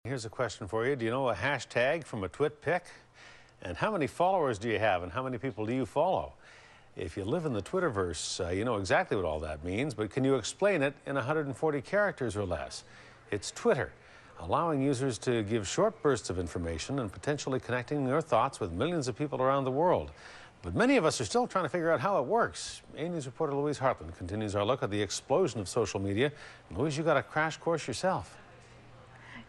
Here's a question for you. Do you know a hashtag from a twit pic? And how many followers do you have and how many people do you follow? If you live in the Twitterverse, you know exactly what all that means, but can you explain it in 140 characters or less? It's Twitter, allowing users to give short bursts of information and potentially connecting their thoughts with millions of people around the world. But many of us are still trying to figure out how it works. A-News reporter Louise Hartland continues our look at the explosion of social media. Louise, you got a crash course yourself.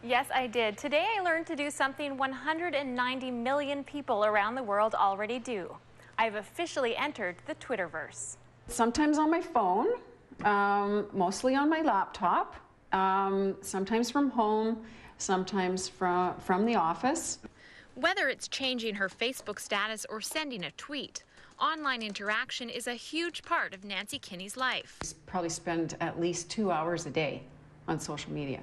Yes, I did. Today I learned to do something 190 million people around the world already do. I've officially entered the Twitterverse. Sometimes on my phone, mostly on my laptop, sometimes from home, sometimes from the office. Whether it's changing her Facebook status or sending a tweet, online interaction is a huge part of Nancy Kinney's life. Probably spend at least 2 hours a day on social media.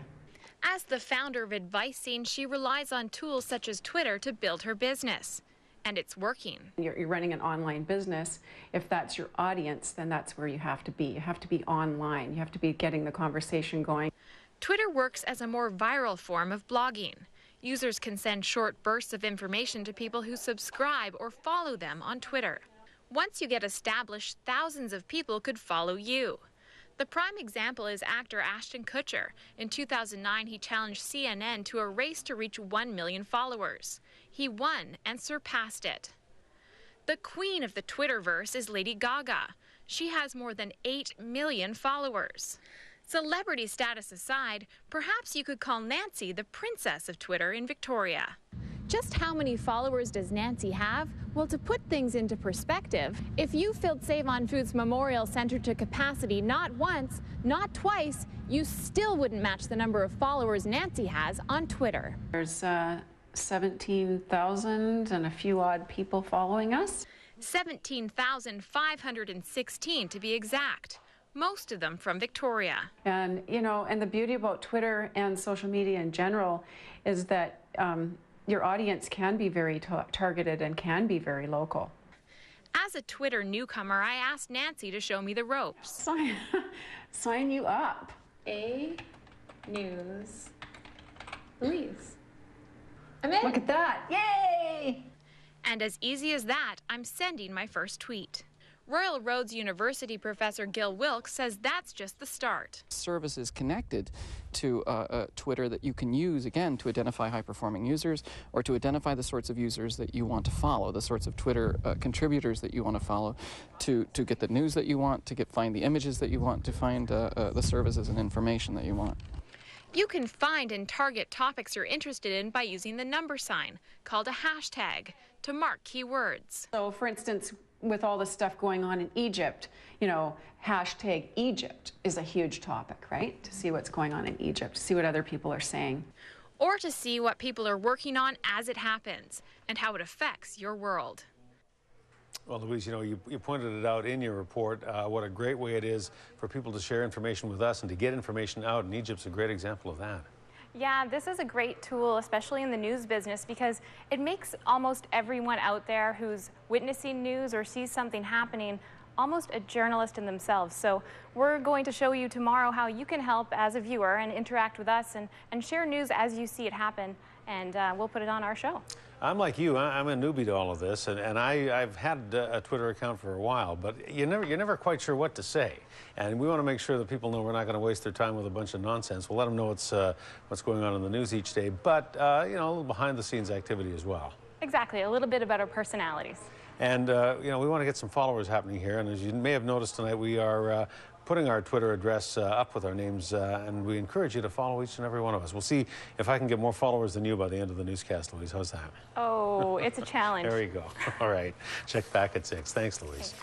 As the founder of Advicing, she relies on tools such as Twitter to build her business. And it's working. You're running an online business. If that's your audience, then that's where you have to be. You have to be online. You have to be getting the conversation going. Twitter works as a more viral form of blogging. Users can send short bursts of information to people who subscribe or follow them on Twitter. Once you get established, thousands of people could follow you. The prime example is actor Ashton Kutcher. In 2009, he challenged CNN to a race to reach 1 million followers. He won and surpassed it. The queen of the Twitterverse is Lady Gaga. She has more than 8 million followers. Celebrity status aside, perhaps you could call Nancy the princess of Twitter in Victoria. Just how many followers does Nancy have? Well, to put things into perspective, if you filled Save on Food's Memorial Center to capacity not once, not twice, you still wouldn't match the number of followers Nancy has on Twitter. There's 17,000 and a few odd people following us. 17,516 to be exact. Most of them from Victoria. And, you know, and the beauty about Twitter and social media in general is that your audience can be very targeted and can be very local. As a Twitter newcomer, I asked Nancy to show me the ropes. Sign you up. A-News. Louise. I'm in. Look at that. Yay! And as easy as that, I'm sending my first tweet. Royal Roads University professor Gil Wilkes says that's just the start. Services connected to Twitter that you can use, again, to identify high-performing users or to identify the sorts of users that you want to follow, the sorts of Twitter contributors that you want to follow, to get the news that you want, to find the images that you want, to find the services and information that you want. You can find and target topics you're interested in by using the number sign, called a hashtag, to mark keywords. So, for instance, with all the stuff going on in Egypt, you know, hashtag Egypt is a huge topic, right? To see what's going on in Egypt, to see what other people are saying. Or to see what people are working on as it happens and how it affects your world. Well, Louise, you know, you pointed it out in your report, what a great way it is for people to share information with us and to get information out, and Egypt's a great example of that. Yeah, this is a great tool, especially in the news business, because it makes almost everyone out there who's witnessing news or sees something happening almost a journalist in themselves. So we're going to show you tomorrow how you can help as a viewer and interact with us and share news as you see it happen, and we'll put it on our show. I'm like you. I'm a newbie to all of this, and I've had a Twitter account for a while, but you're never quite sure what to say. And we want to make sure that people know we're not going to waste their time with a bunch of nonsense. We'll let them know what's going on in the news each day, but you know, a little behind-the-scenes activity as well. Exactly, a little bit about our personalities. And you know, we want to get some followers happening here, and as you may have noticed tonight, we are putting our Twitter address up with our names, and we encourage you to follow each and every one of us. We'll see if I can get more followers than you by the end of the newscast, Louise. How's that? Oh, it's a challenge. There you go. All right. Check back at 6. Thanks, Louise.